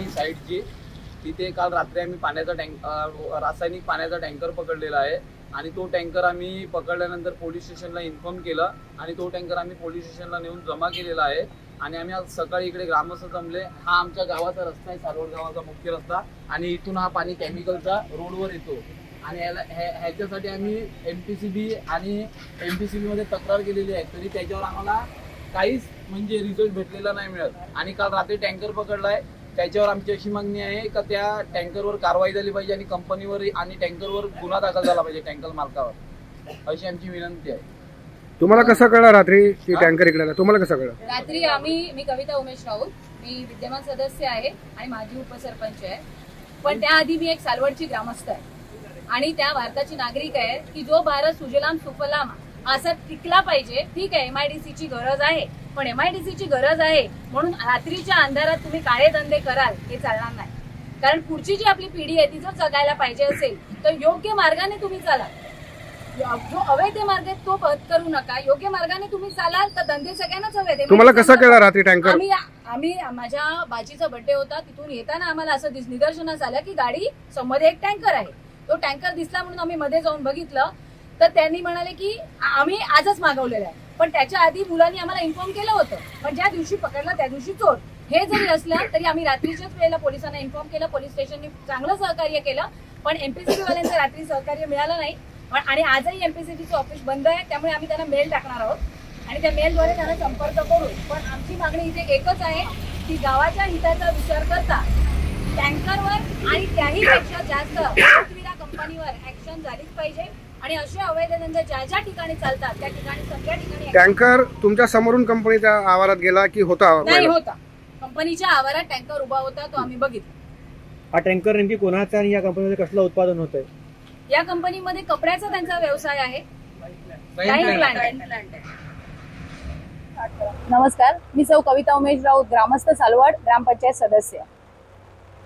साईडची तिथे काल रात्री आम्ही पाण्याचा रासायनिक पाण्याचा टँकर पकडलेला आहे आणि तो टँकर आम्ही पकडल्यानंतर पोलीस स्टेशनला इन्फॉर्म केलं आणि तो टँकर आम्ही पोलीस स्टेशनला नेऊन जमा केलेला आहे आणि आम्ही आज सकाळी इकडे ग्रामस्थ जमले। हा आमच्या गावाचा रस्ता आहे, सालवड गावाचा मुख्य रस्ता आणि इथून हा पाणी केमिकलचा रोडवर येतो आणि ह्याच्यासाठी आम्ही एमपीसीबी आणि एमपीसीबी मध्ये तक्रार केलेली आहे, तरी त्याच्यावर आम्हाला काहीच म्हणजे रिझल्ट भेटलेला नाही मिळत आणि काल रात्री टँकर पकडलाय। त्याच्यावर आमची अशी मागणी आहे का त्या टँकरवर कारवाई झाली पाहिजे आणि कंपनीवर आणि टँकरवर गुन्हा दाखल झाला पाहिजे टँकर मालकावर, अशी आमची विनंती आहे। तुम्हाला कसं कळलं रात्री की टँकर इकडे आला? तुम्हाला कसं कळलं? रात्री मी कविता उमेश राऊत, मी विद्यमान सदस्य आहे आणि माजी उपसरपंच आहे, पण त्याआधी मी एक सालवडची ग्रामस्थ आहे आणि त्या भारताची नागरिक आहे की जो भारत सुजलाम सुफलाम असं टिकला पाहिजे। ठीक आहे, MIDC ची गरज आहे, पण MIDC ची गरज आहे म्हणून रात्रीच्या अंधारात तुम्ही काळे धंदे कराल हे चालणार नाही, कारण पुढची जी आपली पिढी आहे ती जर जगायला पाहिजे असेल तर योग्य मार्गाने तुम्ही चाला। जो अवैध मार्ग आहे तो करू नका, योग्य मार्गाने तुम्ही चालाल तर धंदे सगळ्यांनाच हवे। तुम्हाला कसं कळलं रात्री टँकर? आम्ही माझ्या बाजीचा बर्थडे होता, तिथून येताना आम्हाला असं निदर्शनास आलं की गाडी समोर एक टँकर आहे। तो टँकर दिसला म्हणून आम्ही मध्ये जाऊन बघितलं तर त्यांनी म्हणाले की आम्ही आजच मागवलेला आहे, पण त्याच्या आधी मुलांनी आम्हाला इन्फॉर्म केलं होतं, पण ज्या दिवशी पकडला त्या दिवशी चोर। हे जरी असलं तरी आम्ही रात्रीच्याच वेळेला पोलिसांना इन्फॉर्म केलं, पोलीस स्टेशनने चांगलं सहकार्य केलं, पण एमपीसीबी वाल्यांचं रात्री सहकार्य मिळालं नाही आणि आजही एमपीसीबीचं ऑफिस बंद आहे, त्यामुळे आम्ही त्यांना मेल टाकणार आहोत आणि त्या मेलद्वारे त्यांना संपर्क करू। पण आमची मागणी इथे एकच आहे की गावाच्या हिताचा विचार करता टँकरवर आणि त्याही पेक्षा जास्त पृथ्वीरा कंपनीवर ऍक्शन झालीच पाहिजे आणि असे अवैध धंदे ज्या ज्या ठिकाणी चालतात त्या ठिकाणी सगळ्या ठिकाणी। टँकर तुमच्या समोरून कंपनीच्या आवारात गेला की होता? नाही होता, कंपनीच्या आवारात टँकर उभा होता, तो आम्ही बघितला। हा टँकर नेमकी कोणाचा आणि या कंपनीमध्ये कसलं उत्पादन होतंय? या कंपनीमध्ये कपड्याचा त्यांचा व्यवसाय आहे। नमस्कार, मी सौ कविता उमेश राऊत, ग्रामस्थ सालवड, ग्रामपंचायत सदस्य।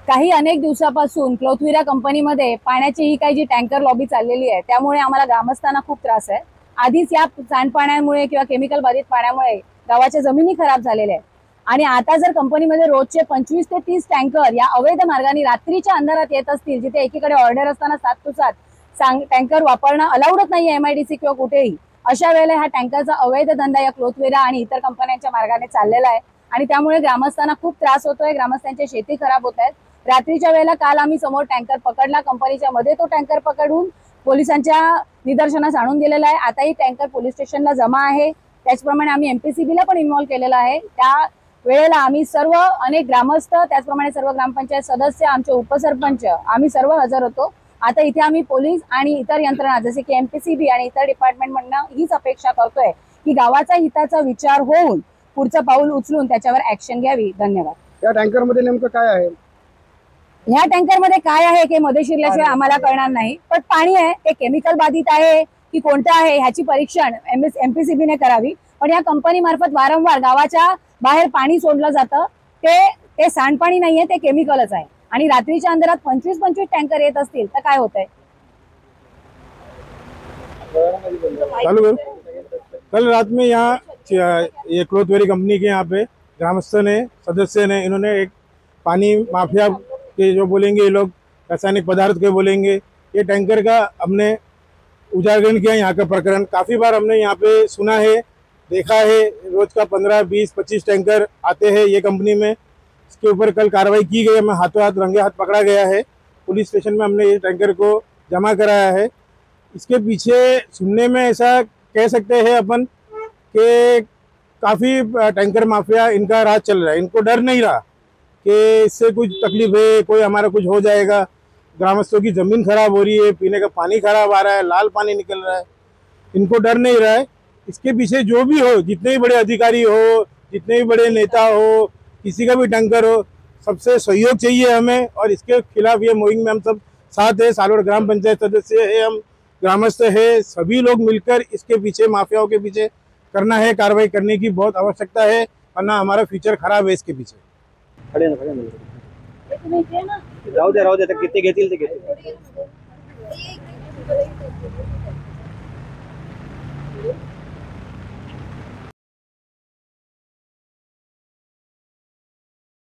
अनेक दिवसापासून क्लोथविरा कंपनीमध्ये पाण्याची ही काही जी टँकर लॉबी चाललेली आहे त्यामुळे आम्हाला ग्रामस्थांना खूप त्रास आहे। आधीच या सांडपाण्यामुळे किंवा केमिकल बाधित पाण्यामुळे गावाच्या जमिनी खराब झालेल्या आहेत आणि आता जर कंपनीमध्ये रोजचे 25 ते 30 टँकर या अवैध मार्गाने रात्रीच्या अंधारात येत असतील, जिथे एकीकडे ऑर्डर असताना 7 to 7 टँकर वापरणं अलाउडच नाहीये MIDC किंवा कुठेही, अशा वेळेला हा टँकरचा अवैध धंदा या क्लोथविरा आणि इतर कंपन्यांच्या मार्गाने चाललेला आहे आणि त्यामुळे ग्रामस्थांना खूप त्रास होतोय, ग्रामस्थांच्या शेती खराब होत आहेत। रात्रीच्या वेळेला काल आम्ही समोर टँकर पकडला, कंपनीच्या मध्ये तो टँकर पकडून पोलिसांच्या निदर्शनास आणून दिलेला आहे। आताही टँकर पोलीस स्टेशनला जमा आहे, त्याचप्रमाणे आम्ही एमपीसीबीला पण इन्व्हॉल्व केलेला आहे। त्या वेळेला आम्ही सर्व अनेक ग्रामस्थ, त्याचप्रमाणे सर्व ग्रामपंचायत सदस्य, आमचे उपसरपंच, आम्ही सर्व हजर होतो। आता इथे आम्ही पोलीस आणि इतर यंत्रणा जसे की एमपीसीबी आणि इतर डिपार्टमेंटमधनं हीच अपेक्षा करतोय की गावाचा हिताचा विचार होऊन पुढचं पाऊल उचलून त्याच्यावर ऍक्शन घ्यावी। धन्यवाद। या टँकर मध्ये नेमकं काय आहे? ह्या टँकर मध्ये काय आहे हे मध्ये शिरल्याशिवाय आम्हाला कळणार नाही, पण पाणी आहे ते केमिकल बाधित आहे की कोणतं आहे ह्याची परीक्षण एमपीसीबीने करावी। पण या कंपनी मार्फत वारंवार गावाच्या बाहेर पाणी सोडलं जातं, ते सांडपाणी नाहीये, ते केमिकलच आहे आणि रात्रीच्या अंधारात 25 टँकर येत असतील तर काय होतंय? कल रात में यहाँ ये क्लोथवेरी कंपनी के यहाँ पे ग्रामस्थ ने, सदस्य ने, इन्होंने एक पानी माफिया के जो बोलेंगे ये लोग रासायनिक पदार्थ के बोलेंगे, ये टैंकर का हमने उजागर किया। यहाँ का प्रकरण काफ़ी बार हमने यहाँ पे सुना है, देखा है, रोज का 15, 20, 25 टैंकर आते हैं ये कंपनी में। इसके ऊपर कल कार्रवाई की गई, हमें हाथों हाथ रंगे हाथ पकड़ा गया है। पुलिस स्टेशन में हमने ये टैंकर को जमा कराया है। इसके पीछे सुनने में ऐसा कह सकते हैं अपन कि काफ़ी टैंकर माफिया इनका राज चल रहा है, इनको डर नहीं रहा कि इससे कुछ तकलीफ है, कोई हमारा कुछ हो जाएगा। ग्रामस्थों की ज़मीन खराब हो रही है, पीने का पानी खराब आ रहा है, लाल पानी निकल रहा है, इनको डर नहीं रहा है। इसके पीछे जो भी हो, जितने भी बड़े अधिकारी हो, जितने भी बड़े नेता हो, किसी का भी टैंकर हो, सबसे सहयोग चाहिए हमें और इसके खिलाफ ये मुहिम में हम सब साथ है। सालवड़ ग्राम पंचायत सदस्य है, हम ग्रामस्थ है, सभी लोग मिलकर इसके पीछे, माफियाओं के पीछे करना है, कार्रवाई करने की बहुत आवश्यकता है, वरना हमारा फ्यूचर खराब है इसके पीछे। राहू दे किती घेतील ते घेतील।